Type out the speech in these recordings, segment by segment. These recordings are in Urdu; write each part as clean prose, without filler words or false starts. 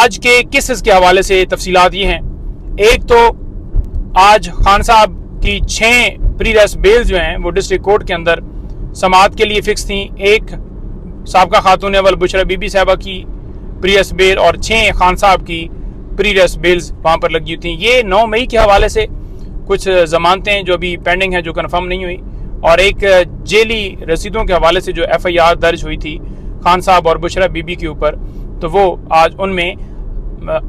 آج کے کیسز کے حوالے سے تفصیلات یہ ہیں. ایک تو آج خان صاحب کی 6 پری ریس بیل جو ہیں وہ ڈسٹرکٹ کورٹ کے اندر سماعت کے لیے فکس تھیں. ایک سابقہ خاتون اول بشرا بی بی صاحبہ کی پری ریس بیل اور 6 خان صاحب کی پری ریس بیلز وہاں پر لگی ہوئی تھیں. یہ 9 مئی کے حوالے سے کچھ ضمانتیں جو ابھی پینڈنگ ہیں جو کنفرم نہیں ہوئی، اور ایک جیلی رسیدوں کے حوالے سے جو ایف آئی آر درج ہوئی تھی خان صاحب اور بشرا بی بی کے اوپر، تو وہ آج ان میں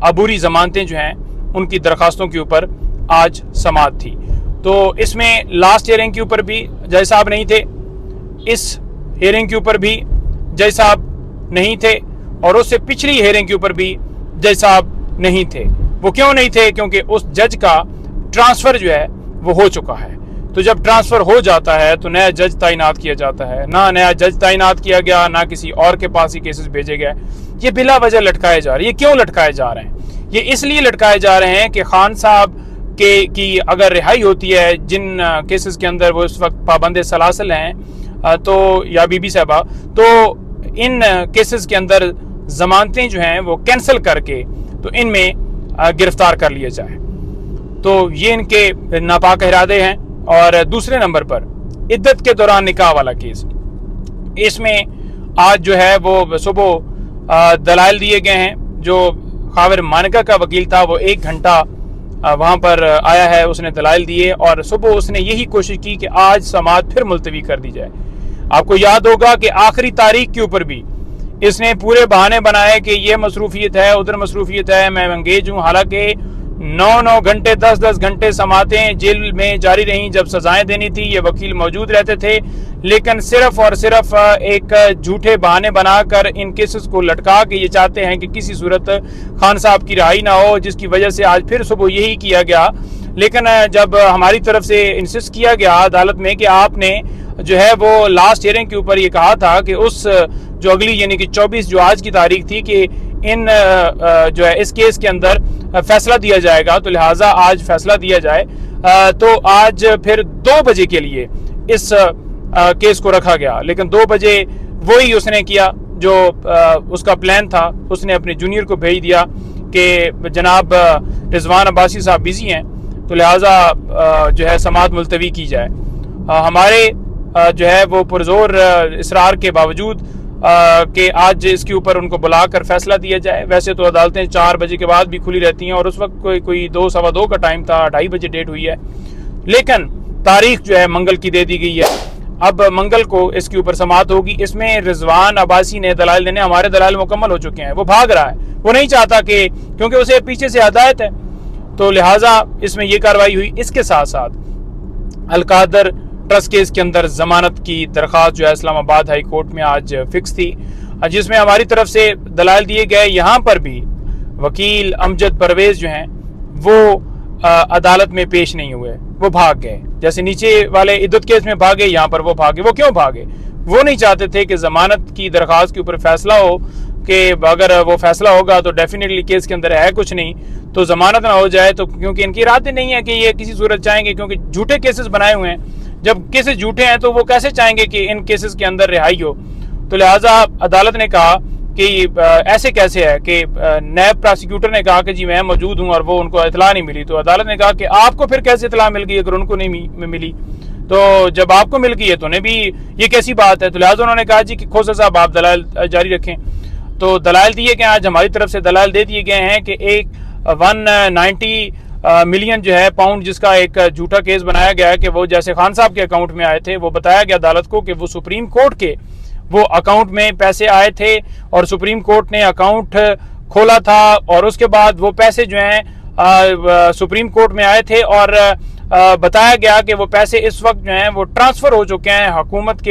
عبوری ضمانتیں جو ہیں ان کی درخواستوں کے اوپر آج سماعت تھی. تو اس میں لاسٹ ہیئرنگ کے اوپر بھی جج صاحب نہیں تھے، اس ہیئرنگ کے اوپر بھی جج صاحب نہیں تھے، اور اس سے پچھلی ہیئرنگ کے اوپر بھی جج صاحب نہیں تھے. وہ کیوں نہیں تھے؟ کیونکہ اس جج کا ٹرانسفر جو ہے وہ ہو چکا ہے. تو جب ٹرانسفر ہو جاتا ہے تو نیا جج تعینات کیا جاتا ہے. نہ نیا جج تعینات کیا گیا، نہ کسی اور کے پاس یہ کیسز بھیجے گئے. یہ بلا وجہ لٹکائے جا رہے ہیں. یہ کیوں لٹکائے جا رہے ہیں؟ یہ اس لیے لٹکائے جا رہے ہیں کہ خان صاحب کی اگر رہائی ہوتی ہے جن کیسز کے اندر وہ اس وقت پابند سلاسل ہیں تو یا بی بی صاحبہ، تو ان کیسز کے اندر ضمانتیں جو ہیں وہ کینسل کر کے تو ان میں گرفتار کر لیا جائے. تو یہ ان کے ناپاک ارادے ہیں. اور دوسرے نمبر پر عدت کے دوران نکاح والا کیس، اس میں آج جو ہے وہ صبح دلائل دیے گئے ہیں. جو خاور مانکا کا وکیل تھا وہ 1 گھنٹہ وہاں پر آیا ہے، اس نے دلائل دیے، اور صبح اس نے یہی کوشش کی کہ آج سماعت پھر ملتوی کر دی جائے. آپ کو یاد ہوگا کہ آخری تاریخ کے اوپر بھی اس نے پورے بہانے بنائے کہ یہ مصروفیت ہے، ادھر مصروفیت ہے، میں انگیج ہوں. حالانکہ 9 گھنٹے 10 گھنٹے سماعتیں جیل میں جاری رہیں. جب سزائیں دینی تھی یہ وکیل موجود رہتے تھے، لیکن صرف اور صرف ایک جھوٹے بہانے بنا کر ان کیسز کو لٹکا کے یہ چاہتے ہیں کہ کسی صورت خان صاحب کی رہائی نہ ہو، جس کی وجہ سے آج پھر صبح یہی کیا گیا. لیکن جب ہماری طرف سے انسسٹ کیا گیا عدالت میں کہ آپ نے جو ہے وہ لاسٹ ہیئرنگ کے اوپر یہ کہا تھا کہ اس جو اگلی یعنی کہ 24 جو آج کی تاریخ تھی کہ ان جو ہے اس کیس کے اندر فیصلہ دیا جائے گا، تو لہٰذا آج فیصلہ دیا جائے. تو آج پھر 2 بجے کے لیے اس کیس کو رکھا گیا. لیکن 2 بجے وہی اس نے کیا جو اس کا پلان تھا. اس نے اپنے جونیئر کو بھیج دیا کہ جناب رضوان عباسی صاحب بزی ہیں، تو لہٰذا جو ہے سماعت ملتوی کی جائے. ہمارے جو ہے وہ پرزور اصرار کے باوجود کہ آج اس کے اوپر ان کو بلا کر فیصلہ دیا جائے. ویسے تو عدالتیں 4 بجے کے بعد بھی کھلی رہتی ہیں، اور اس وقت کوئی 2 سوا 2 کا ٹائم تھا، 2:30 بجے ڈیٹ ہوئی ہے. لیکن تاریخ جو ہے منگل کی دے دی گئی ہے. اب منگل کو اس کے اوپر سماعت ہوگی. اس میں رضوان عباسی نے دلائل دینے، ہمارے دلائل مکمل ہو چکے ہیں، وہ بھاگ رہا ہے. وہ نہیں چاہتا کہ کیونکہ اسے پیچھے سے ہدایت ہے، تو لہٰذا اس میں یہ کارروائی ہوئی. اس کے ساتھ ساتھ القادر ٹرسٹ کیس کے اندر ضمانت کی درخواست جو ہے اسلام آباد ہائی کورٹ میں آج فکس تھی، جس میں ہماری طرف سے دلائل دیے گئے. یہاں پر بھی وکیل امجد پرویز جو ہیں وہ عدالت میں پیش نہیں ہوئے، وہ بھاگ گئے. جیسے نیچے والے عدت کیس میں بھاگے، یہاں پر وہ بھاگے. وہ کیوں بھاگے؟ وہ نہیں چاہتے تھے کہ ضمانت کی درخواست کے اوپر فیصلہ ہو، کہ اگر وہ فیصلہ ہوگا تو ڈیفینیٹلی کیس کے اندر ہے کچھ نہیں تو ضمانت نہ ہو جائے. تو کیونکہ ان کی ارادے نہیں ہے کہ یہ کسی صورت چاہیں گے، کیونکہ جھوٹے کیسز بنائے ہوئے ہیں. جب کیسز جھوٹے ہیں تو وہ کیسے چاہیں گے کہ ان کیسز کے اندر رہائی ہو؟ تو لہٰذا عدالت نے کہا کہ ایسے کیسے ہے کہ نیب پراسیکیوٹر نے کہا کہ جی میں موجود ہوں اور وہ ان کو اطلاع نہیں ملی. تو عدالت نے کہا کہ آپ کو پھر کیسے اطلاع مل گئی اگر ان کو نہیں ملی؟ تو جب آپ کو مل گئی ہے تو انہیں بھی یہ کیسی بات ہے؟ تو لہٰذا انہوں نے کہا جی کہ کھوسا صاحب آپ دلائل جاری رکھیں. تو دلائل دیے گئے، آج ہماری طرف سے دلائل دے دیے گئے ہیں کہ ایک 190 ملین جو ہے پاؤنڈ جس کا ایک جھوٹا کیس بنایا گیا ہے کہ وہ جیسے خان صاحب کے اکاؤنٹ میں آئے تھے، وہ بتایا گیا عدالت کو کہ وہ سپریم کورٹ کے وہ اکاؤنٹ میں پیسے آئے تھے اور سپریم کورٹ نے اکاؤنٹ کھولا تھا، اور اس کے بعد وہ پیسے جو ہیں سپریم کورٹ میں آئے تھے، اور بتایا گیا کہ وہ پیسے اس وقت جو ہیں وہ ٹرانسفر ہو چکے ہیں، حکومت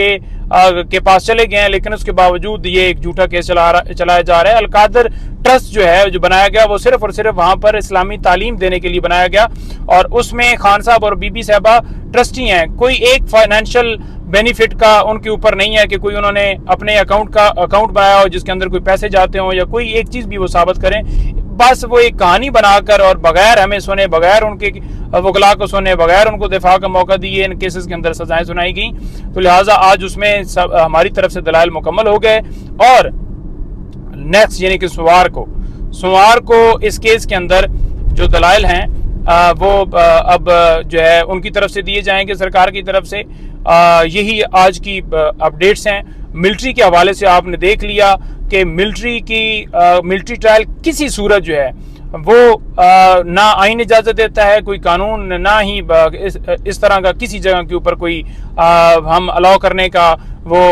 کے پاس چلے گئے ہیں. لیکن اس کے باوجود یہ ایک جھوٹا کیس چلایا جا رہا ہے. القادر ٹرسٹ جو ہے جو بنایا گیا وہ صرف اور صرف وہاں پر اسلامی تعلیم دینے کے لیے بنایا گیا، اور اس میں خان صاحب اور بی بی صاحبہ ٹرسٹی ہیں. کوئی ایک فائنینشیل بینیفٹ کا ان کے اوپر نہیں ہے کہ کوئی انہوں نے اپنے اکاؤنٹ بنایا ہو جس کے اندر کوئی پیسے جاتے ہوں یا کوئی ایک چیز بھی وہ ثابت کریں. بس وہ ایک کہانی بنا کر اور بغیر ہمیں سنے، بغیر ان کے وکلاء کو سنے، بغیر ان کو دفاع کا موقع دیے ان کیسز کے اندر سزائیں سنائی گئیں. تو لہٰذا آج اس میں ہماری طرف سے دلائل مکمل ہو گئے، اور نیکسٹ یعنی کہ سوموار کو اس کیس کے اندر جو دلائل ہیں وہ اب جو ہے ان کی طرف سے دیے جائیں گے، سرکار کی طرف سے۔ یہی آج کی اپڈیٹس ہیں۔ ملٹری کے حوالے سے آپ نے دیکھ لیا کہ ملٹری ٹرائل کسی صورت جو ہے وہ نہ آئین اجازت دیتا ہے، کوئی قانون، نہ ہی اس طرح کا کسی جگہ کے اوپر کوئی ہم الاؤ کرنے کا وہ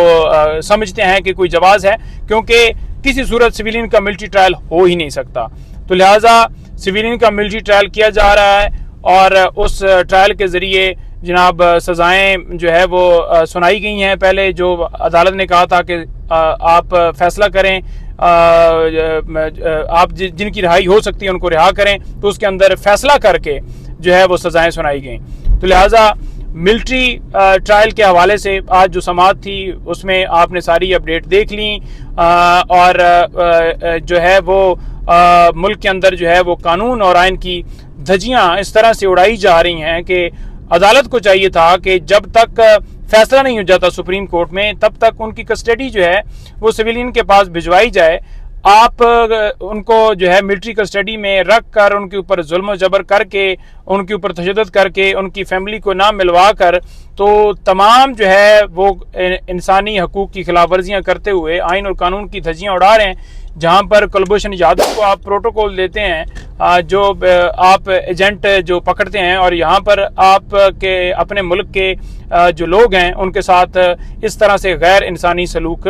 سمجھتے ہیں کہ کوئی جواز ہے، کیونکہ کسی صورت سویلین کا ملٹری ٹرائل ہو ہی نہیں سکتا۔ تو لہٰذا سویلین کا ملٹری ٹرائل کیا جا رہا ہے، اور اس ٹرائل کے ذریعے جناب سزائیں جو ہے وہ سنائی گئی ہیں۔ پہلے جو عدالت نے کہا تھا کہ آپ فیصلہ کریں، آپ جن کی رہائی ہو سکتی ہے ان کو رہا کریں، تو اس کے اندر فیصلہ کر کے جو ہے وہ سزائیں سنائی گئیں۔ تو لہٰذا ملٹری ٹرائل کے حوالے سے آج جو سماعت تھی اس میں آپ نے ساری اپڈیٹ دیکھ لیں، اور جو ہے وہ ملک کے اندر جو ہے وہ قانون اور آئین کی دھجیاں اس طرح سے اڑائی جا رہی ہیں کہ عدالت کو چاہیے تھا کہ جب تک فیصلہ نہیں ہو جاتا سپریم کورٹ میں تب تک ان کی کسٹڈی جو ہے وہ سویلین کے پاس بھجوائی جائے۔ آپ ان کو جو ہے ملٹری کسٹڈی میں رکھ کر ان کے اوپر ظلم و جبر کر کے، ان کے اوپر تشدد کر کے، ان کی فیملی کو نہ ملوا کر، تو تمام جو ہے وہ انسانی حقوق کی خلاف ورزیاں کرتے ہوئے آئین اور قانون کی دھجیاں اڑا رہے ہیں۔ جہاں پر کلبھوشن یادو کو آپ پروٹوکول دیتے ہیں، جو آپ ایجنٹ جو پکڑتے ہیں، اور یہاں پر آپ کے اپنے ملک کے جو لوگ ہیں ان کے ساتھ اس طرح سے غیر انسانی سلوک